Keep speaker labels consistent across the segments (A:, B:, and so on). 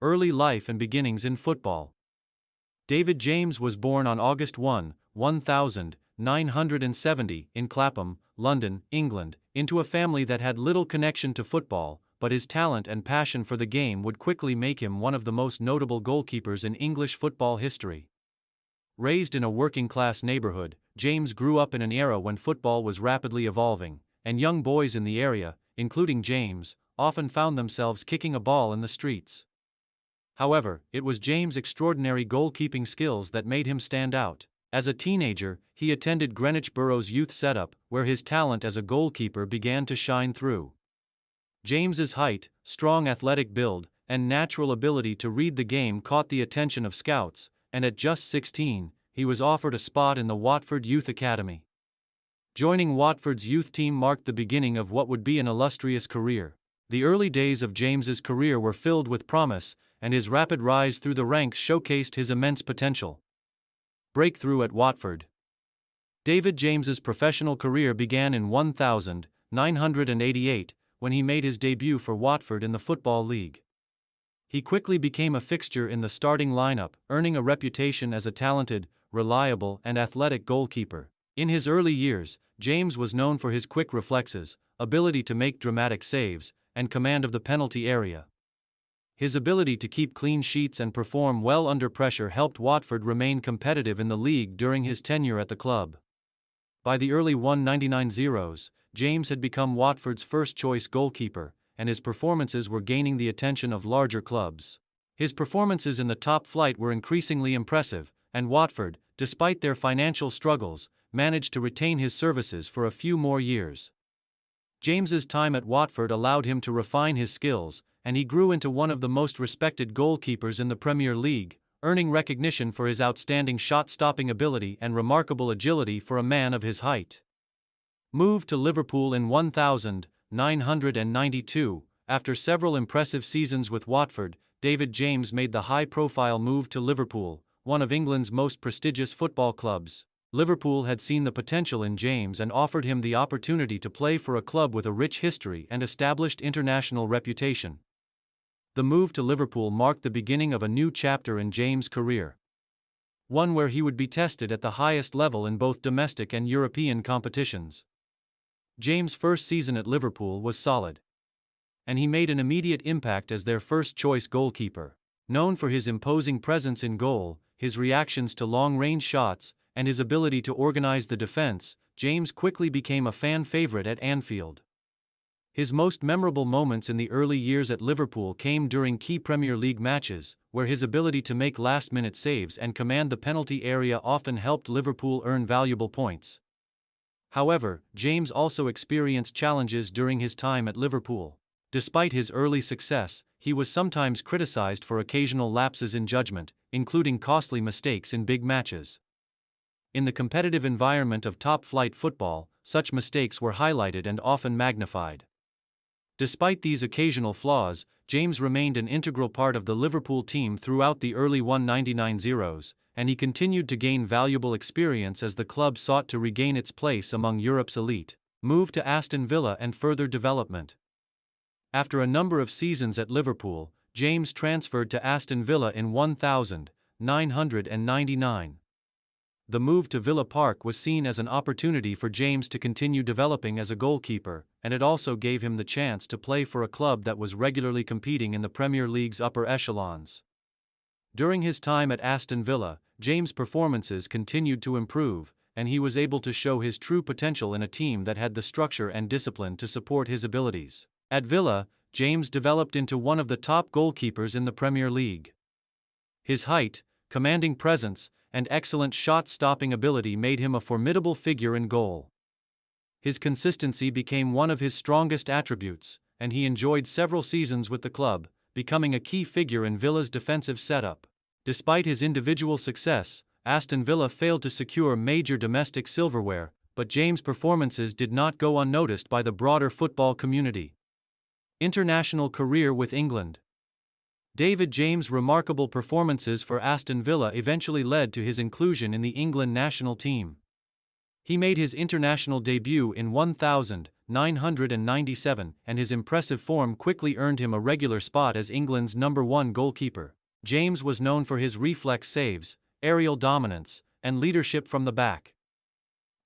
A: Early life and beginnings in football. David James was born on August 1, 1970, in Clapham, London, England, into a family that had little connection to football, but his talent and passion for the game would quickly make him one of the most notable goalkeepers in English football history. Raised in a working-class neighborhood, James grew up in an era when football was rapidly evolving, and young boys in the area, including James, often found themselves kicking a ball in the streets. However, it was James' extraordinary goalkeeping skills that made him stand out. As a teenager, he attended Greenwich Borough's youth setup, where his talent as a goalkeeper began to shine through. James's height, strong athletic build, and natural ability to read the game caught the attention of scouts, and at just 16, he was offered a spot in the Watford Youth Academy. Joining Watford's youth team marked the beginning of what would be an illustrious career. The early days of James's career were filled with promise, and his rapid rise through the ranks showcased his immense potential. Breakthrough at Watford. David James's professional career began in 1988, when he made his debut for Watford in the Football League. He quickly became a fixture in the starting lineup, earning a reputation as a talented, reliable, and athletic goalkeeper. In his early years, James was known for his quick reflexes, ability to make dramatic saves, and command of the penalty area. His ability to keep clean sheets and perform well under pressure helped Watford remain competitive in the league during his tenure at the club. By the early 1990s, James had become Watford's first-choice goalkeeper, and his performances were gaining the attention of larger clubs. His performances in the top flight were increasingly impressive, and Watford, despite their financial struggles, managed to retain his services for a few more years. James's time at Watford allowed him to refine his skills, and he grew into one of the most respected goalkeepers in the Premier League, earning recognition for his outstanding shot-stopping ability and remarkable agility for a man of his height. Moved to Liverpool in 1992, after several impressive seasons with Watford, David James made the high-profile move to Liverpool, one of England's most prestigious football clubs. Liverpool had seen the potential in James and offered him the opportunity to play for a club with a rich history and established international reputation. The move to Liverpool marked the beginning of a new chapter in James' career. One where he would be tested at the highest level in both domestic and European competitions. James' first season at Liverpool was solid, and he made an immediate impact as their first-choice goalkeeper. Known for his imposing presence in goal, his reactions to long-range shots, and his ability to organize the defense, James quickly became a fan favorite at Anfield. His most memorable moments in the early years at Liverpool came during key Premier League matches, where his ability to make last-minute saves and command the penalty area often helped Liverpool earn valuable points. However, James also experienced challenges during his time at Liverpool. Despite his early success, he was sometimes criticized for occasional lapses in judgment, including costly mistakes in big matches. In the competitive environment of top-flight football, such mistakes were highlighted and often magnified. Despite these occasional flaws, James remained an integral part of the Liverpool team throughout the early 1990s, and he continued to gain valuable experience as the club sought to regain its place among Europe's elite. Move to Aston Villa and further development. After a number of seasons at Liverpool, James transferred to Aston Villa in 1999. The move to Villa Park was seen as an opportunity for James to continue developing as a goalkeeper, and it also gave him the chance to play for a club that was regularly competing in the Premier League's upper echelons. During his time at Aston Villa, James' performances continued to improve, and he was able to show his true potential in a team that had the structure and discipline to support his abilities. At Villa, James developed into one of the top goalkeepers in the Premier League. His height, commanding presence, and excellent shot-stopping ability made him a formidable figure in goal. His consistency became one of his strongest attributes, and he enjoyed several seasons with the club, becoming a key figure in Villa's defensive setup. Despite his individual success, Aston Villa failed to secure major domestic silverware, but James' performances did not go unnoticed by the broader football community. International career with England. David James' remarkable performances for Aston Villa eventually led to his inclusion in the England national team. He made his international debut in 997, and his impressive form quickly earned him a regular spot as England's #1 goalkeeper. James was known for his reflex saves, aerial dominance, and leadership from the back.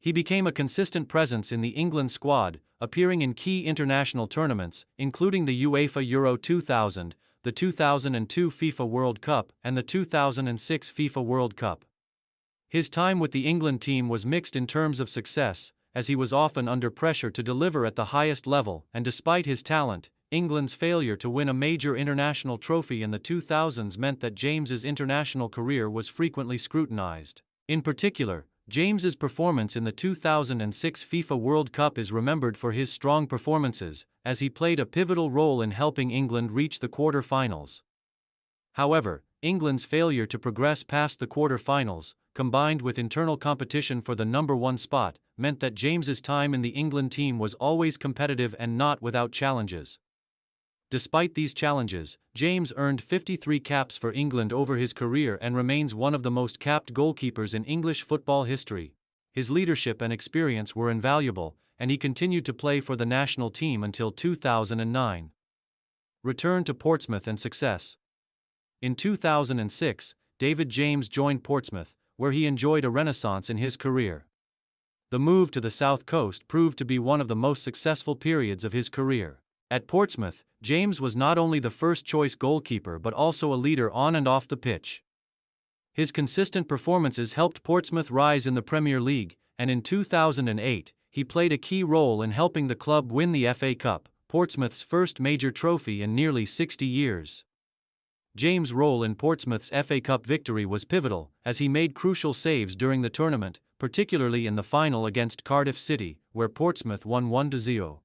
A: He became a consistent presence in the England squad, appearing in key international tournaments, including the UEFA Euro 2000, the 2002 FIFA World Cup, and the 2006 FIFA World Cup. His time with the England team was mixed in terms of success, as he was often under pressure to deliver at the highest level, and despite his talent, England's failure to win a major international trophy in the 2000s meant that James's international career was frequently scrutinized. In particular, James's performance in the 2006 FIFA World Cup is remembered for his strong performances, as he played a pivotal role in helping England reach the quarter-finals. However, England's failure to progress past the quarter-finals, combined with internal competition for the #1 spot, meant that James's time in the England team was always competitive and not without challenges. Despite these challenges, James earned 53 caps for England over his career and remains one of the most capped goalkeepers in English football history. His leadership and experience were invaluable, and he continued to play for the national team until 2009. Return to Portsmouth and success. In 2006, David James joined Portsmouth, where he enjoyed a renaissance in his career. The move to the South Coast proved to be one of the most successful periods of his career. At Portsmouth, James was not only the first-choice goalkeeper but also a leader on and off the pitch. His consistent performances helped Portsmouth rise in the Premier League, and in 2008, he played a key role in helping the club win the FA Cup, Portsmouth's first major trophy in nearly 60 years. James' role in Portsmouth's FA Cup victory was pivotal, as he made crucial saves during the tournament, particularly in the final against Cardiff City, where Portsmouth won 1-0.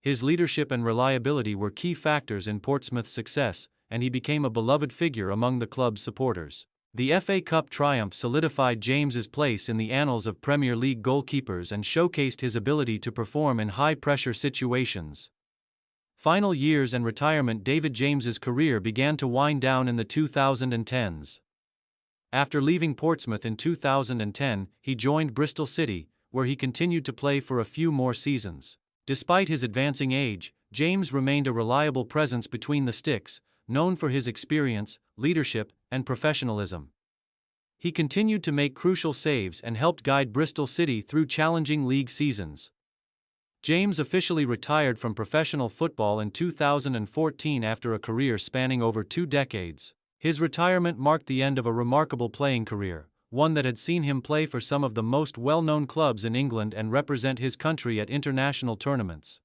A: His leadership and reliability were key factors in Portsmouth's success, and he became a beloved figure among the club's supporters. The FA Cup triumph solidified James's place in the annals of Premier League goalkeepers and showcased his ability to perform in high-pressure situations. Final years and retirement. David James's career began to wind down in the 2010s. After leaving Portsmouth in 2010, he joined Bristol City, where he continued to play for a few more seasons. Despite his advancing age, James remained a reliable presence between the sticks, known for his experience, leadership, and professionalism. He continued to make crucial saves and helped guide Bristol City through challenging league seasons. James officially retired from professional football in 2014 after a career spanning over 2 decades. His retirement marked the end of a remarkable playing career, one that had seen him play for some of the most well-known clubs in England and represent his country at international tournaments.